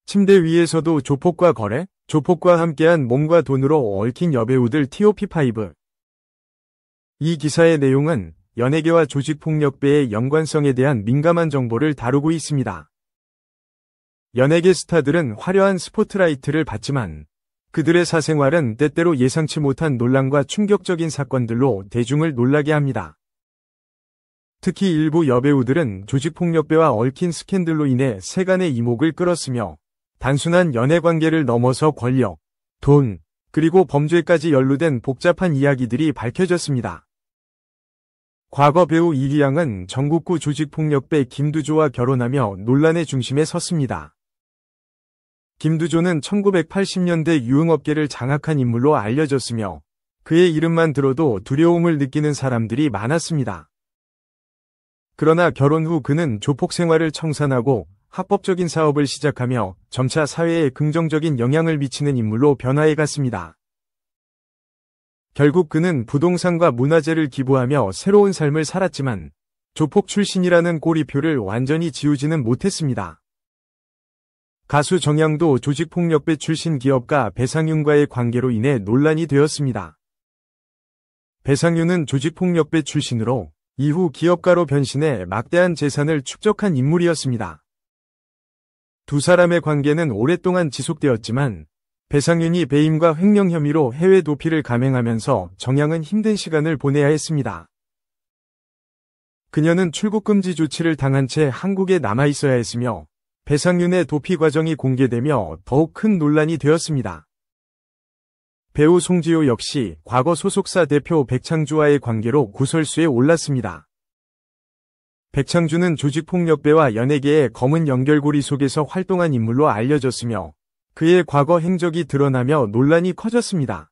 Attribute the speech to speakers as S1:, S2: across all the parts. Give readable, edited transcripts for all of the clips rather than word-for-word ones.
S1: 침대 위에서도 조폭과 거래? 조폭과 함께한 몸과 돈으로 얽힌 여배우들 TOP5. 이 기사의 내용은 연예계와 조직폭력배의 연관성에 대한 민감한 정보를 다루고 있습니다. 연예계 스타들은 화려한 스포트라이트를 받지만 그들의 사생활은 때때로 예상치 못한 논란과 충격적인 사건들로 대중을 놀라게 합니다. 특히 일부 여배우들은 조직폭력배와 얽힌 스캔들로 인해 세간의 이목을 끌었으며 단순한 연애관계를 넘어서 권력, 돈, 그리고 범죄까지 연루된 복잡한 이야기들이 밝혀졌습니다. 과거 배우 이기양은 전국구 조직폭력배 김두조와 결혼하며 논란의 중심에 섰습니다. 김두조는 1980년대 유흥업계를 장악한 인물로 알려졌으며 그의 이름만 들어도 두려움을 느끼는 사람들이 많았습니다. 그러나 결혼 후 그는 조폭 생활을 청산하고 합법적인 사업을 시작하며 점차 사회에 긍정적인 영향을 미치는 인물로 변화해 갔습니다. 결국 그는 부동산과 문화재를 기부하며 새로운 삶을 살았지만 조폭 출신이라는 꼬리표를 완전히 지우지는 못했습니다. 가수 정양도 조직폭력배 출신 기업가 배상윤과의 관계로 인해 논란이 되었습니다. 배상윤은 조직폭력배 출신으로 이후 기업가로 변신해 막대한 재산을 축적한 인물이었습니다. 두 사람의 관계는 오랫동안 지속되었지만 배상윤이 배임과 횡령 혐의로 해외 도피를 감행하면서 정양은 힘든 시간을 보내야 했습니다. 그녀는 출국 금지 조치를 당한 채 한국에 남아 있어야 했으며 배상윤의 도피 과정이 공개되며 더욱 큰 논란이 되었습니다. 배우 송지효 역시 과거 소속사 대표 백창주와의 관계로 구설수에 올랐습니다. 백창주는 조직폭력배와 연예계의 검은 연결고리 속에서 활동한 인물로 알려졌으며 그의 과거 행적이 드러나며 논란이 커졌습니다.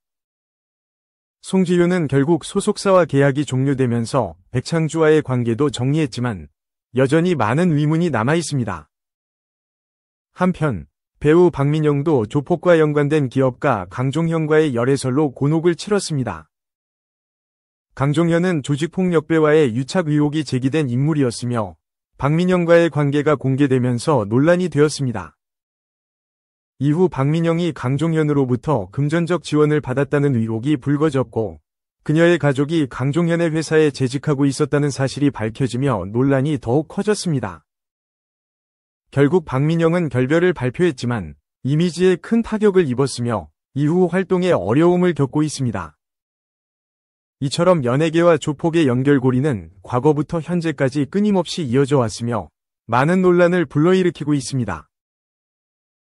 S1: 송지효는 결국 소속사와 계약이 종료되면서 백창주와의 관계도 정리했지만 여전히 많은 의문이 남아 있습니다. 한편 배우 박민영도 조폭과 연관된 기업가 강종현과의 열애설로 곤혹을 치렀습니다. 강종현은 조직폭력배와의 유착 의혹이 제기된 인물이었으며 박민영과의 관계가 공개되면서 논란이 되었습니다. 이후 박민영이 강종현으로부터 금전적 지원을 받았다는 의혹이 불거졌고 그녀의 가족이 강종현의 회사에 재직하고 있었다는 사실이 밝혀지며 논란이 더욱 커졌습니다. 결국 박민영은 결별을 발표했지만 이미지에 큰 타격을 입었으며 이후 활동에 어려움을 겪고 있습니다. 이처럼 연예계와 조폭의 연결고리는 과거부터 현재까지 끊임없이 이어져 왔으며 많은 논란을 불러일으키고 있습니다.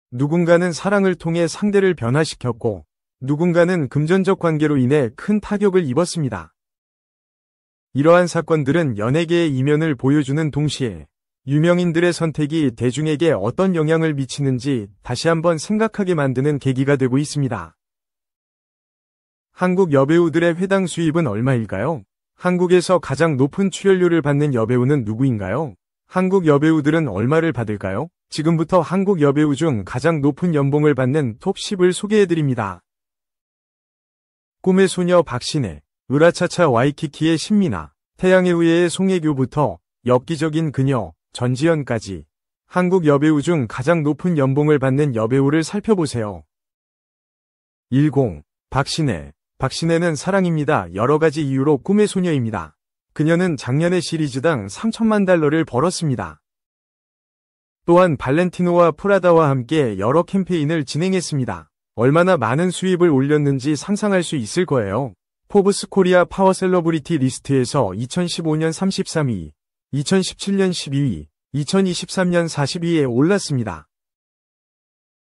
S1: 누군가는 사랑을 통해 상대를 변화시켰고 누군가는 금전적 관계로 인해 큰 타격을 입었습니다. 이러한 사건들은 연예계의 이면을 보여주는 동시에 유명인들의 선택이 대중에게 어떤 영향을 미치는지 다시 한번 생각하게 만드는 계기가 되고 있습니다. 한국 여배우들의 회당 수입은 얼마일까요? 한국에서 가장 높은 출연료를 받는 여배우는 누구인가요? 한국 여배우들은 얼마를 받을까요? 지금부터 한국 여배우 중 가장 높은 연봉을 받는 톱 10을 소개해드립니다. 꿈의 소녀 박신혜, 으라차차 와이키키의 신민아, 태양의 후예의 송혜교부터 엽기적인 그녀, 전지현까지 한국 여배우 중 가장 높은 연봉을 받는 여배우를 살펴보세요. 10. 박신혜. 박신혜는 사랑입니다. 여러 가지 이유로 꿈의 소녀입니다. 그녀는 작년에 시리즈당 3천만 달러를 벌었습니다. 또한 발렌티노와 프라다와 함께 여러 캠페인을 진행했습니다. 얼마나 많은 수입을 올렸는지 상상할 수 있을 거예요. 포브스 코리아 파워 셀러브리티 리스트에서 2015년 33위, 2017년 12위, 2023년 40위에 올랐습니다.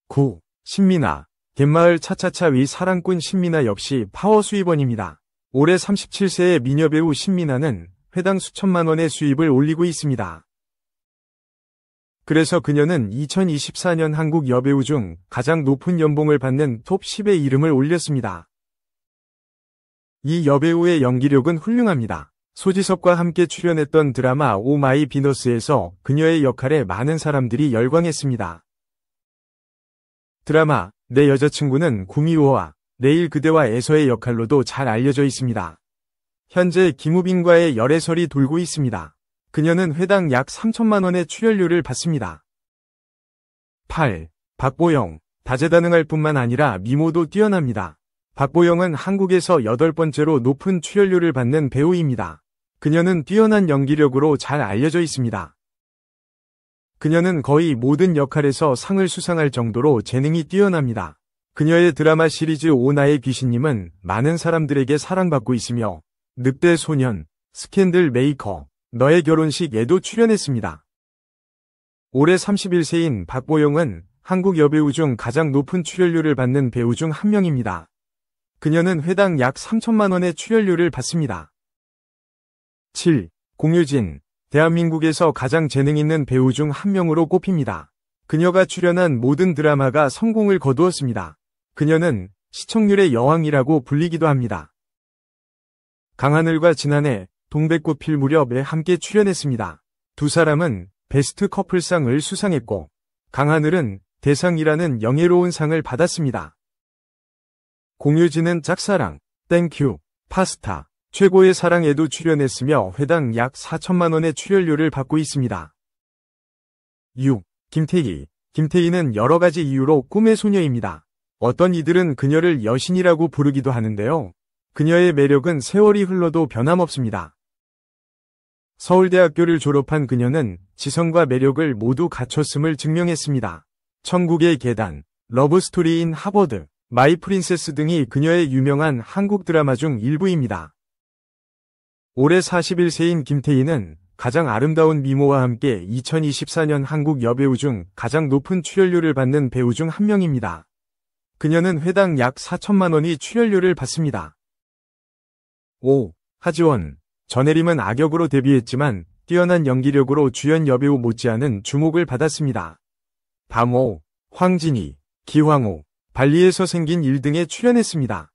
S1: 9. 신민아. 갯마을 차차차 위 사랑꾼 신민아 역시 파워 수입원입니다. 올해 37세의 미녀배우 신민아는 회당 수천만 원의 수입을 올리고 있습니다. 그래서 그녀는 2024년 한국 여배우 중 가장 높은 연봉을 받는 톱 10에 이름을 올렸습니다. 이 여배우의 연기력은 훌륭합니다. 소지섭과 함께 출연했던 드라마 오 마이 비너스에서 그녀의 역할에 많은 사람들이 열광했습니다. 드라마 내 여자친구는 구미호와 내일 그대와에서의 역할로도 잘 알려져 있습니다. 현재 김우빈과의 열애설이 돌고 있습니다. 그녀는 회당 약 3천만 원의 출연료를 받습니다. 8. 박보영, 다재다능할 뿐만 아니라 미모도 뛰어납니다. 박보영은 한국에서 8번째로 높은 출연료를 받는 배우입니다. 그녀는 뛰어난 연기력으로 잘 알려져 있습니다. 그녀는 거의 모든 역할에서 상을 수상할 정도로 재능이 뛰어납니다. 그녀의 드라마 시리즈 오나의 귀신님은 많은 사람들에게 사랑받고 있으며 늑대 소년, 스캔들 메이커, 너의 결혼식에도 출연했습니다. 올해 31세인 박보영은 한국 여배우 중 가장 높은 출연료를 받는 배우 중 한 명입니다. 그녀는 회당 약 3천만 원의 출연료를 받습니다. 7. 공유진, 대한민국에서 가장 재능 있는 배우 중 한 명으로 꼽힙니다. 그녀가 출연한 모든 드라마가 성공을 거두었습니다. 그녀는 시청률의 여왕이라고 불리기도 합니다. 강하늘과 지난해 동백꽃 필 무렵에 함께 출연했습니다. 두 사람은 베스트 커플상을 수상했고 강하늘은 대상이라는 영예로운 상을 받았습니다. 공유진은 짝사랑, 땡큐, 파스타, 최고의 사랑에도 출연했으며 회당 약 4천만 원의 출연료를 받고 있습니다. 6. 김태희. 김태희는 여러 가지 이유로 꿈의 소녀입니다. 어떤 이들은 그녀를 여신이라고 부르기도 하는데요. 그녀의 매력은 세월이 흘러도 변함없습니다. 서울대학교를 졸업한 그녀는 지성과 매력을 모두 갖췄음을 증명했습니다. 천국의 계단, 러브스토리인 하버드, 마이 프린세스 등이 그녀의 유명한 한국 드라마 중 일부입니다. 올해 41세인 김태희는 가장 아름다운 미모와 함께 2024년 한국 여배우 중 가장 높은 출연료를 받는 배우 중 한 명입니다. 그녀는 회당 약 4천만 원이 출연료를 받습니다. 5. 하지원. 전혜림은 악역으로 데뷔했지만 뛰어난 연기력으로 주연 여배우 못지않은 주목을 받았습니다. 밤호, 황진희, 기황호, 발리에서 생긴 일 등에 출연했습니다.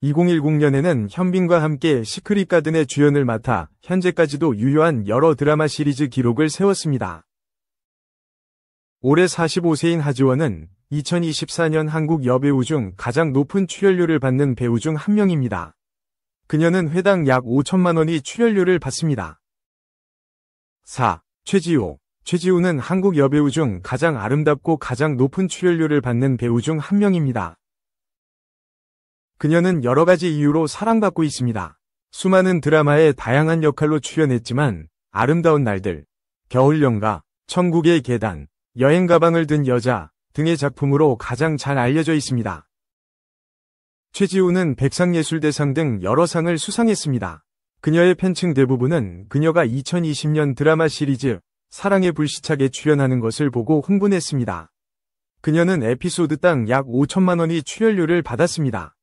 S1: 2010년에는 현빈과 함께 시크릿 가든의 주연을 맡아 현재까지도 유효한 여러 드라마 시리즈 기록을 세웠습니다. 올해 45세인 하지원은 2024년 한국 여배우 중 가장 높은 출연료를 받는 배우 중 한 명입니다. 그녀는 회당 약 5천만 원이 출연료를 받습니다. 4. 최지우. 최지우는 한국 여배우 중 가장 아름답고 가장 높은 출연료를 받는 배우 중 한 명입니다. 그녀는 여러 가지 이유로 사랑받고 있습니다. 수많은 드라마에 다양한 역할로 출연했지만 아름다운 날들, 겨울연가, 천국의 계단, 여행 가방을 든 여자 등의 작품으로 가장 잘 알려져 있습니다. 최지우는 백상예술대상 등 여러 상을 수상했습니다. 그녀의 팬층 대부분은 그녀가 2020년 드라마 시리즈 사랑의 불시착에 출연하는 것을 보고 흥분했습니다. 그녀는 에피소드당 약 5천만 원이 출연료를 받았습니다.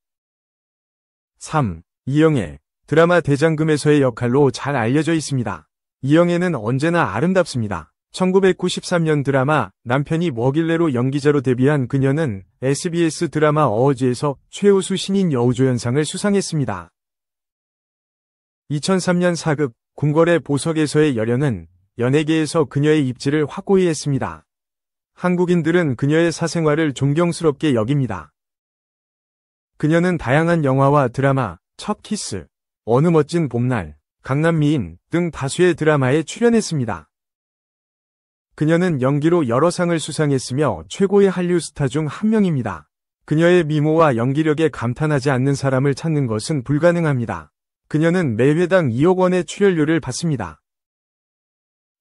S1: 3. 이영애. 드라마 대장금에서의 역할로 잘 알려져 있습니다. 이영애는 언제나 아름답습니다. 1993년 드라마 남편이 뭐길래로 연기자로 데뷔한 그녀는 SBS 드라마 어워즈에서 최우수 신인 여우조연상을 수상했습니다. 2003년 4급 궁궐의 보석에서의 열연은 연예계에서 그녀의 입지를 확고히 했습니다. 한국인들은 그녀의 사생활을 존경스럽게 여깁니다. 그녀는 다양한 영화와 드라마, 첫 키스, 어느 멋진 봄날, 강남미인 등 다수의 드라마에 출연했습니다. 그녀는 연기로 여러 상을 수상했으며 최고의 한류 스타 중 한 명입니다. 그녀의 미모와 연기력에 감탄하지 않는 사람을 찾는 것은 불가능합니다. 그녀는 매 회당 2억 원의 출연료를 받습니다.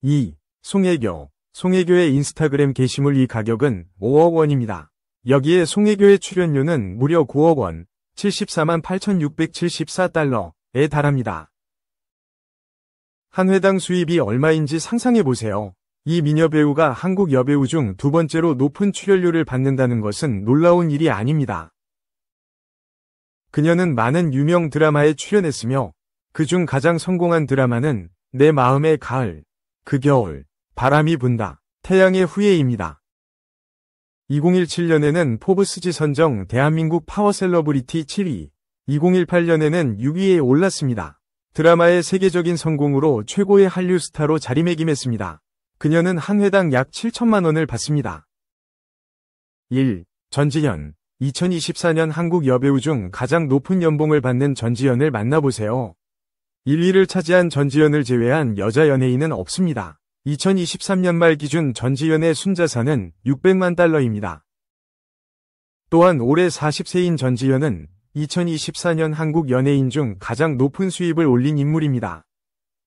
S1: 2. 송혜교. 송혜교의 인스타그램 게시물 이 가격은 5억 원입니다. 여기에 송혜교의 출연료는 무려 9억 원, 74만 8,674달러에 달합니다. 한 회당 수입이 얼마인지 상상해보세요. 이 미녀 배우가 한국 여배우 중 두 번째로 높은 출연료를 받는다는 것은 놀라운 일이 아닙니다. 그녀는 많은 유명 드라마에 출연했으며 그중 가장 성공한 드라마는 내 마음의 가을, 그 겨울, 바람이 분다, 태양의 후예입니다. 2017년에는 포브스지 선정 대한민국 파워 셀러브리티 7위, 2018년에는 6위에 올랐습니다. 드라마의 세계적인 성공으로 최고의 한류 스타로 자리매김했습니다. 그녀는 한 회당 약 7천만 원을 받습니다. 1. 전지현. 2024년 한국 여배우 중 가장 높은 연봉을 받는 전지현을 만나보세요. 1위를 차지한 전지현을 제외한 여자 연예인은 없습니다. 2023년 말 기준 전지현의 순자산은 600만 달러입니다. 또한 올해 40세인 전지현은 2024년 한국 연예인 중 가장 높은 수입을 올린 인물입니다.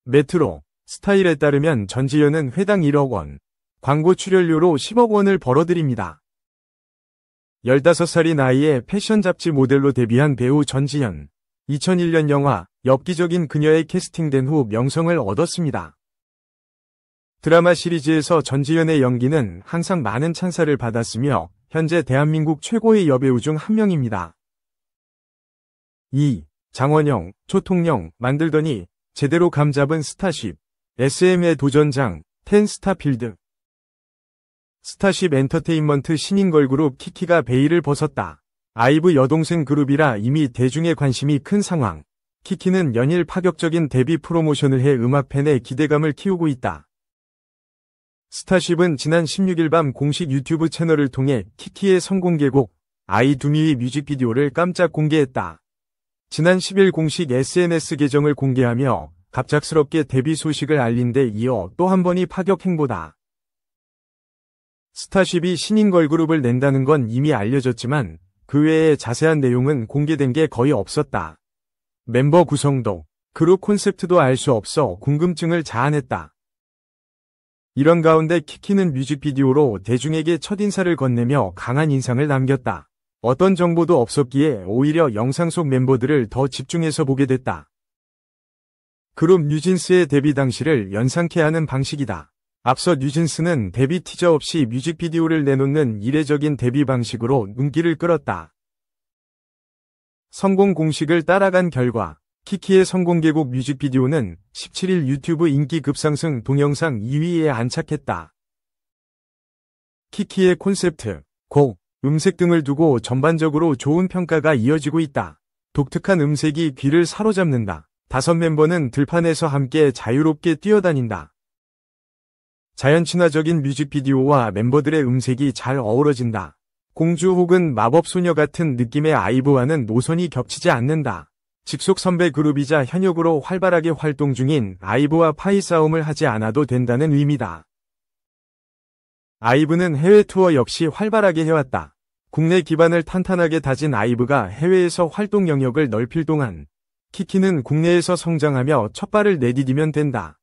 S1: 메트로 스타일에 따르면 전지현은 회당 1억 원, 광고 출연료로 10억 원을 벌어들입니다. 15살의 나이에 패션 잡지 모델로 데뷔한 배우 전지현. 2001년 영화 엽기적인 그녀에 캐스팅된 후 명성을 얻었습니다. 드라마 시리즈에서 전지현의 연기는 항상 많은 찬사를 받았으며 현재 대한민국 최고의 여배우 중 한 명입니다. 2. 장원영, 초통령, 만들더니 제대로 감 잡은 스타쉽, SM의 도전장, 10스타필드. 스타쉽 엔터테인먼트 신인 걸그룹 키키가 베일을 벗었다. 아이브 여동생 그룹이라 이미 대중의 관심이 큰 상황. 키키는 연일 파격적인 데뷔 프로모션을 해 음악 팬의 기대감을 키우고 있다. 스타쉽은 지난 16일 밤 공식 유튜브 채널을 통해 키키의 선공개곡 아이 두미의 뮤직비디오를 깜짝 공개했다. 지난 10일 공식 SNS 계정을 공개하며 갑작스럽게 데뷔 소식을 알린 데 이어 또 한 번이 파격 행보다. 스타쉽이 신인 걸그룹을 낸다는 건 이미 알려졌지만 그 외에 자세한 내용은 공개된 게 거의 없었다. 멤버 구성도, 그룹 콘셉트도 알 수 없어 궁금증을 자아냈다. 이런 가운데 키키는 뮤직비디오로 대중에게 첫인사를 건네며 강한 인상을 남겼다. 어떤 정보도 없었기에 오히려 영상 속 멤버들을 더 집중해서 보게 됐다. 그룹 뉴진스의 데뷔 당시를 연상케 하는 방식이다. 앞서 뉴진스는 데뷔 티저 없이 뮤직비디오를 내놓는 이례적인 데뷔 방식으로 눈길을 끌었다. 성공 공식을 따라간 결과 키키의 선공개곡 뮤직비디오는 17일 유튜브 인기 급상승 동영상 2위에 안착했다. 키키의 콘셉트, 곡, 음색 등을 두고 전반적으로 좋은 평가가 이어지고 있다. 독특한 음색이 귀를 사로잡는다. 5멤버는 들판에서 함께 자유롭게 뛰어다닌다. 자연 친화적인 뮤직비디오와 멤버들의 음색이 잘 어우러진다. 공주 혹은 마법소녀 같은 느낌의 아이브와는 노선이 겹치지 않는다. 직속 선배 그룹이자 현역으로 활발하게 활동 중인 아이브와 파이 싸움을 하지 않아도 된다는 의미다. 아이브는 해외 투어 역시 활발하게 해왔다. 국내 기반을 탄탄하게 다진 아이브가 해외에서 활동 영역을 넓힐 동안 키키는 국내에서 성장하며 첫발을 내디디면 된다.